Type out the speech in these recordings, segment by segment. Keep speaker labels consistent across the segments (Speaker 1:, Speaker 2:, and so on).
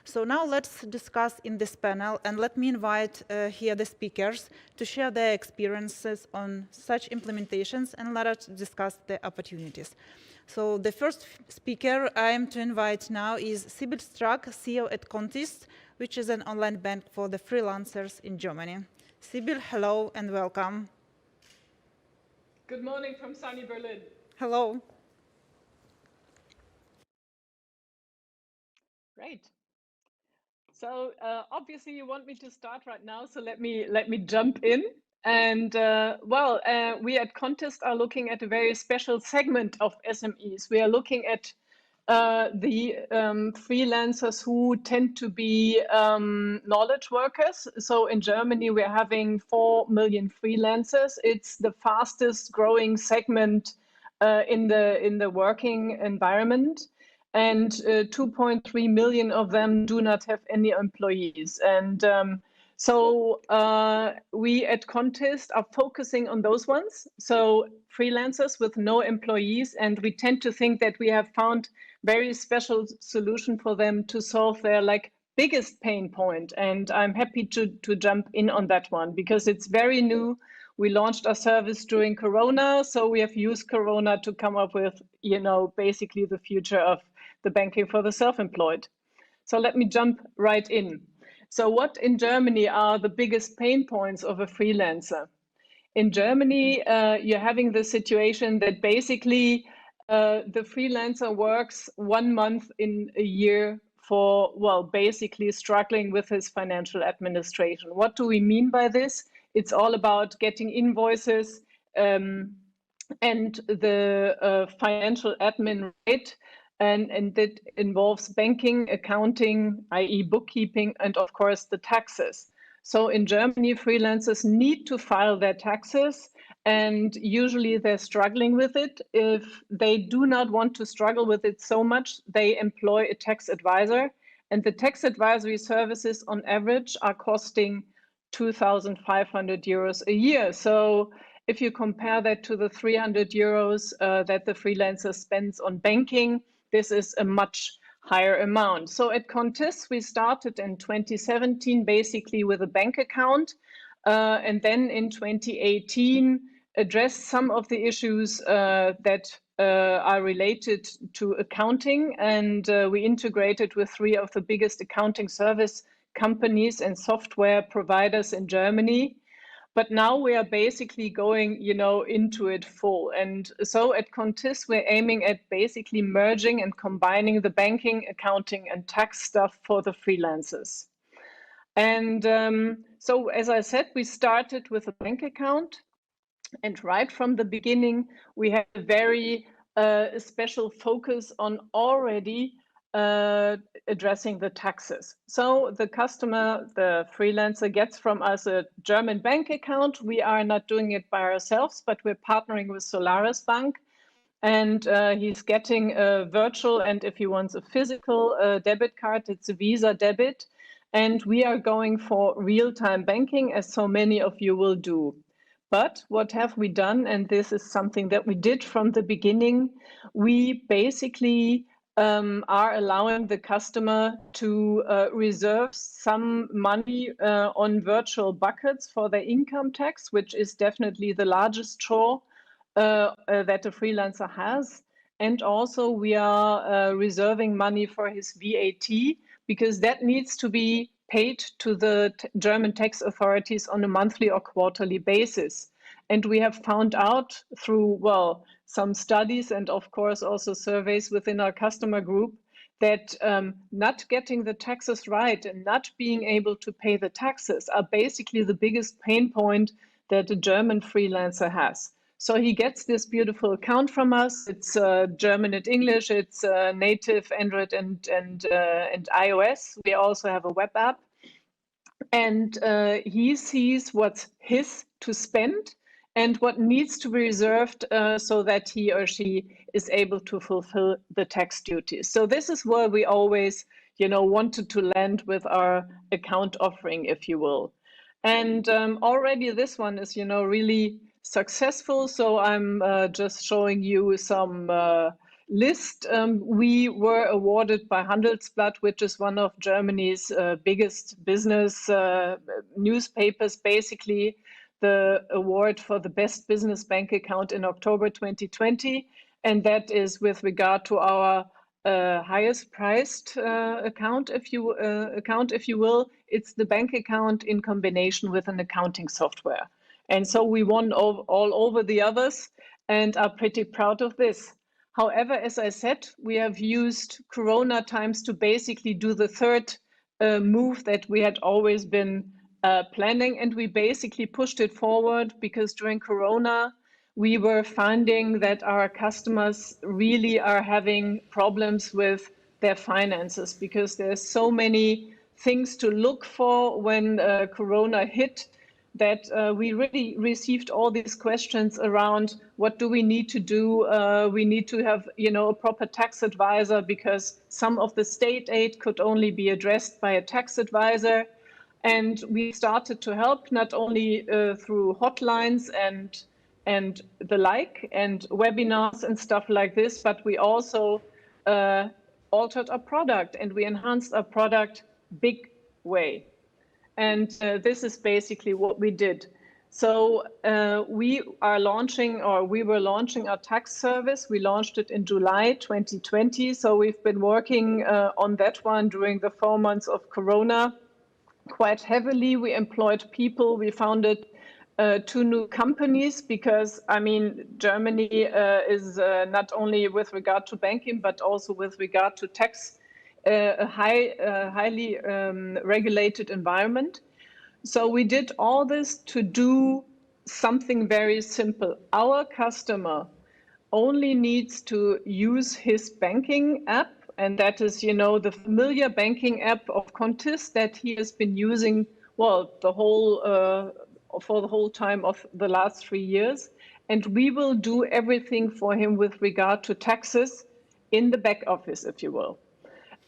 Speaker 1: So now let's discuss in this panel, and let me invite here the speakers to share their experiences on such implementations, and let us discuss the opportunities. So the first speaker I am to invite now is Sibylle Strack, CEO at Kontist, which is an online bank for the freelancers in Germany. Sibylle, hello and welcome.
Speaker 2: Good morning from sunny Berlin.
Speaker 1: Hello.
Speaker 2: Great. So obviously you want me to start right now, so let me jump in. And we at Kontist are looking at a very special segment of SMEs. We are looking at the freelancers who tend to be knowledge workers. So in Germany, we're having 4 million freelancers. It's the fastest growing segment in the working environment. And 2.3 million of them do not have any employees. And so we at Kontist are focusing on those ones. So freelancers with no employees, and we tend to think that we have found very special solution for them to solve their biggest pain point. And I'm happy to jump in on that one because it's very new. We launched our service during Corona, so we have used Corona to come up with, basically the future of the banking for the self-employed. So let me jump right in. So what in Germany are the biggest pain points of a freelancer? In Germany, you're having the situation that basically the freelancer works 1 month in a year for, basically struggling with his financial administration. What do we mean by this? It's all about getting invoices and the financial admin rate. And that involves banking, accounting, i.e. bookkeeping, and of course the taxes. So in Germany, freelancers need to file their taxes, and usually they're struggling with it. If they do not want to struggle with it so much, they employ a tax advisor, and the tax advisory services on average are costing 2,500 euros a year. So if you compare that to the 300 euros that the freelancer spends on banking, this is a much higher amount. So at Kontist, we started in 2017 basically with a bank account, and then in 2018 addressed some of the issues that are related to accounting, and we integrated with 3 of the biggest accounting service companies and software providers in Germany. But now we are basically going, into it full. And so at Kontist, we're aiming at basically merging and combining the banking, accounting, and tax stuff for the freelancers. And so, as I said, we started with a bank account. And right from the beginning, we had a very special focus on already addressing the taxes. So the customer, the freelancer, gets from us a German bank account. We are not doing it by ourselves, but we're partnering with Solaris Bank. And he's getting a virtual, and if he wants a physical debit card, it's a Visa debit. And we are going for real-time banking, as so many of you will do. But what have we done? And this is something that we did from the beginning. We basically are allowing the customer to reserve some money on virtual buckets for their income tax, which is definitely the largest chore that a freelancer has. And also we are reserving money for his VAT, because that needs to be paid to the German tax authorities on a monthly or quarterly basis. And we have found out through, some studies and of course also surveys within our customer group that not getting the taxes right and not being able to pay the taxes are basically the biggest pain point that a German freelancer has. So he gets this beautiful account from us. It's German and English. It's native Android and iOS. We also have a web app. And he sees what's his to spend and what needs to be reserved so that he or she is able to fulfill the tax duties. So this is where we always, wanted to land with our account offering, if you will. And already this one is, really successful. So I'm just showing you some list, we were awarded by Handelsblatt, which is one of Germany's biggest business newspapers, basically the award for the best business bank account in October 2020. And that is with regard to our highest priced account, if you will. It's the bank account in combination with an accounting software. And so we won all over the others and are pretty proud of this. However, as I said, we have used Corona times to basically do the third move that we had always been planning, and we basically pushed it forward because during Corona, we were finding that our customers really are having problems with their finances because there's so many things to look for when Corona hit, that we really received all these questions around what do we need to do? We need to have, a proper tax advisor because some of the state aid could only be addressed by a tax advisor. And we started to help not only through hotlines and the like and webinars and stuff like this, but we also altered our product and we enhanced our product big way. And this is basically what we did. So we were launching our tax service. We launched it in July 2020. So we've been working on that one during the 4 months of Corona quite heavily. We employed people. We founded 2 new companies because, Germany is not only with regard to banking, but also with regard to tax, a highly regulated environment. So we did all this to do something very simple. Our customer only needs to use his banking app, and that is, the familiar banking app of Kontist that he has been using, for the whole time of the last 3 years. And we will do everything for him with regard to taxes in the back office, if you will.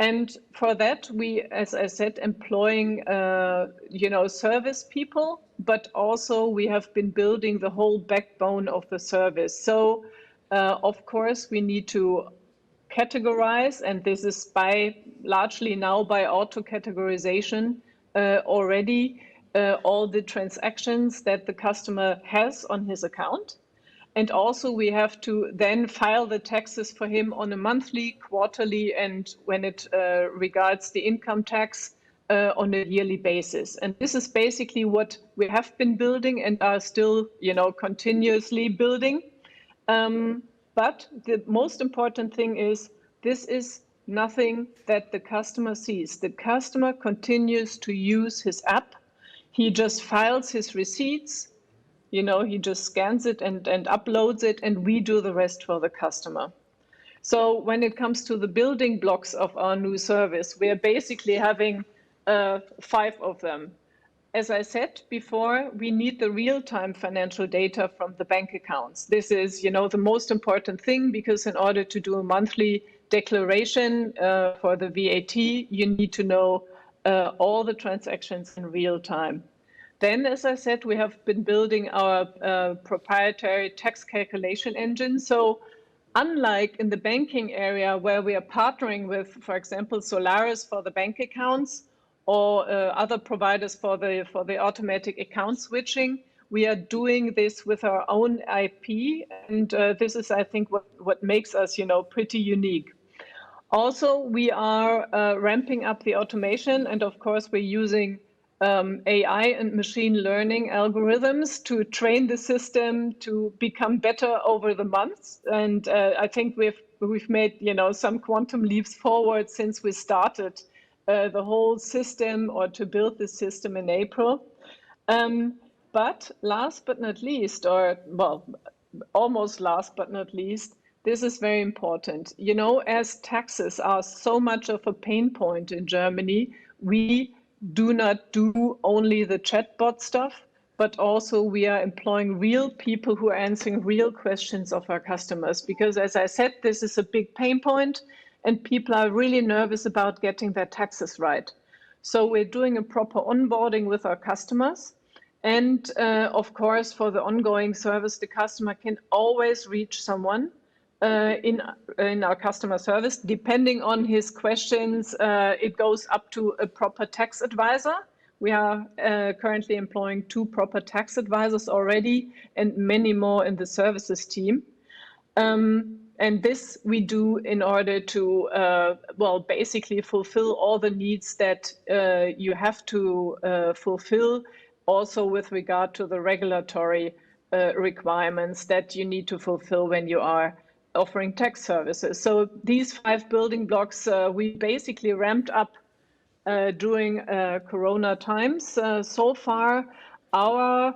Speaker 2: And for that, we, as I said, employing, service people, but also we have been building the whole backbone of the service. So, of course, we need to categorize, and this is largely now by auto-categorization already, all the transactions that the customer has on his account. And also we have to then file the taxes for him on a monthly, quarterly, and when it regards the income tax, on a yearly basis. And this is basically what we have been building and are still, continuously building. But the most important thing is this is nothing that the customer sees. The customer continues to use his app. He just files his receipts. He just scans it and uploads it, and we do the rest for the customer. So when it comes to the building blocks of our new service, we are basically having 5 of them. As I said before, we need the real-time financial data from the bank accounts. This is, the most important thing, because in order to do a monthly declaration for the VAT, you need to know all the transactions in real time. Then, as I said, we have been building our proprietary tax calculation engine. So unlike in the banking area where we are partnering with, for example, Solaris for the bank accounts or other providers for the automatic account switching, we are doing this with our own IP. And this is, I think, what makes us, pretty unique. Also, we are ramping up the automation. And of course, we're using AI and machine learning algorithms to train the system to become better over the months. And I think we've made some quantum leaps forward since we started the whole system, or to build the system, in April. But last but not least, almost last but not least, this is very important. As taxes are so much of a pain point in Germany, we do not do only the chatbot stuff, but also we are employing real people who are answering real questions of our customers. Because as I said, this is a big pain point and people are really nervous about getting their taxes right. So we're doing a proper onboarding with our customers. And of course, for the ongoing service, the customer can always reach someone in our customer service. Depending on his questions, it goes up to a proper tax advisor. We are currently employing 2 proper tax advisors already and many more in the services team. And this we do in order to, well, basically fulfill all the needs that you have to fulfill, also with regard to the regulatory requirements that you need to fulfill when you are offering tax services. So these 5 building blocks we basically ramped up during Corona times. So far, our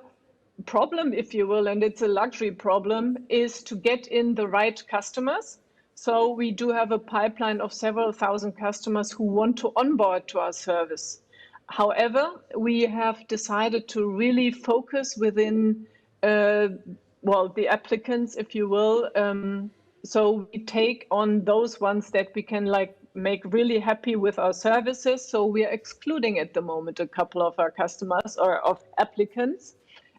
Speaker 2: problem, if you will, and it's a luxury problem, is to get in the right customers. So we do have a pipeline of several thousand customers who want to onboard to our service. However, we have decided to really focus within, well, the applicants, if you will. So we take on those ones that we can make really happy with our services. So we are excluding at the moment a couple of our customers or of applicants.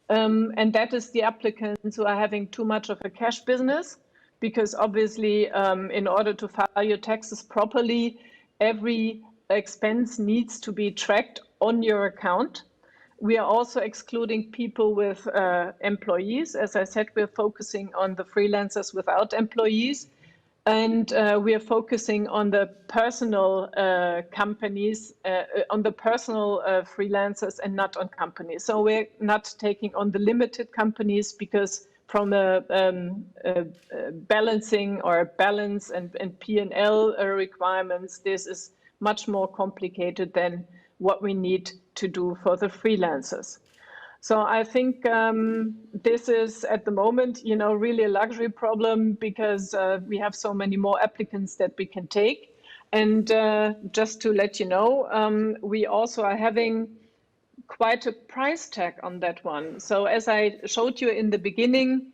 Speaker 2: And that is the applicants who are having too much of a cash business, because obviously in order to file your taxes properly, every expense needs to be tracked on your account. We are also excluding people with employees. As I said, we're focusing on the freelancers without employees. And we are focusing on the personal companies, on the personal freelancers and not on companies. So we're not taking on the limited companies because from a balancing or balance and P&L requirements, this is much more complicated than what we need to do for the freelancers. So I think this is at the moment, really a luxury problem because we have so many more applicants that we can take. And just to let you know, we also are having quite a price tag on that one. So as I showed you in the beginning,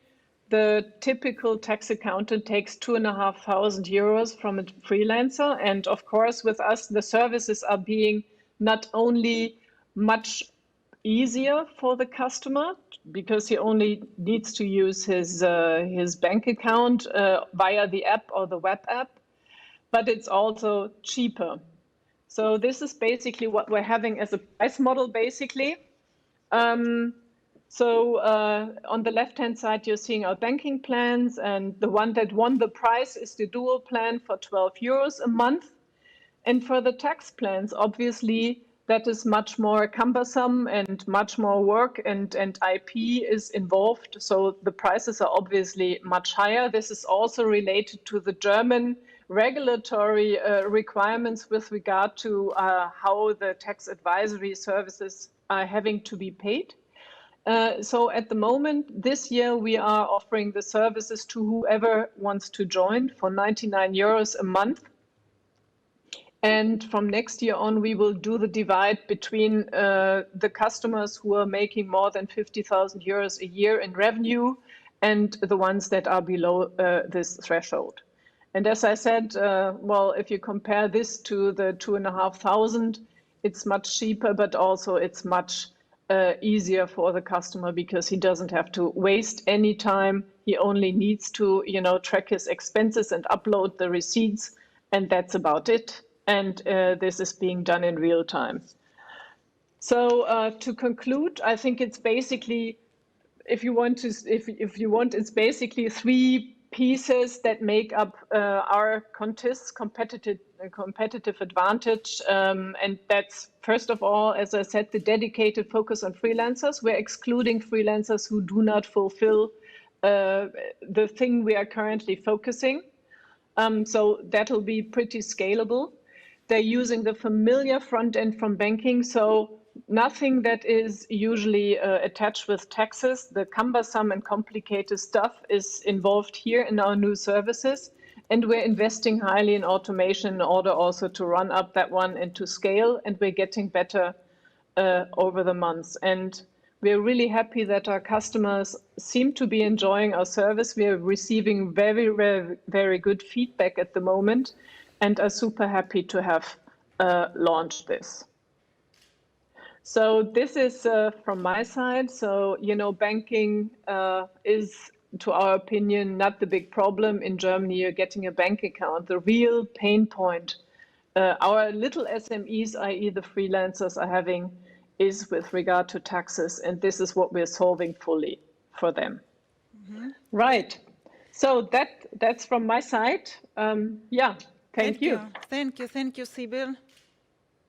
Speaker 2: the typical tax accountant takes 2,500 euros from a freelancer. And of course, with us, the services are being not only much easier for the customer because he only needs to use his bank account via the app or the web app, but it's also cheaper. So this is basically what we're having as a price model, basically. So on the left-hand side, you're seeing our banking plans, and the one that won the prize is the dual plan for 12 euros a month. And for the tax plans, obviously, that is much more cumbersome and much more work and IP is involved. So the prices are obviously much higher. This is also related to the German regulatory requirements with regard to how the tax advisory services are having to be paid. So at the moment, this year, we are offering the services to whoever wants to join for 99 euros a month. And from next year on, we will do the divide between the customers who are making more than 50,000 euros a year in revenue and the ones that are below this threshold. And as I said, well, if you compare this to the 2,500, it's much cheaper, but also it's much easier for the customer because he doesn't have to waste any time. He only needs to, track his expenses and upload the receipts, and that's about it. And this is being done in real time. So to conclude, I think it's basically, if you want, it's basically 3 pieces that make up our Kontist competitive advantage. And that's, first of all, as I said, the dedicated focus on freelancers. We're excluding freelancers who do not fulfill the thing we are currently focusing. So that'll be pretty scalable. They're using the familiar front end from banking, so nothing that is usually attached with taxes. The cumbersome and complicated stuff is involved here in our new services. And we're investing highly in automation in order also to run up that one and to scale. And we're getting better over the months. And we're really happy that our customers seem to be enjoying our service. We are receiving very, very, very good feedback at the moment and are super happy to have launched this. So this is from my side. So, banking is to our opinion, not the big problem in Germany getting a bank account. The real pain point our little SMEs, i.e. the freelancers, are having is with regard to taxes, and this is what we're solving fully for them. Right. So that's from my side. Yeah, thank you.
Speaker 1: Thank you, Sibylle.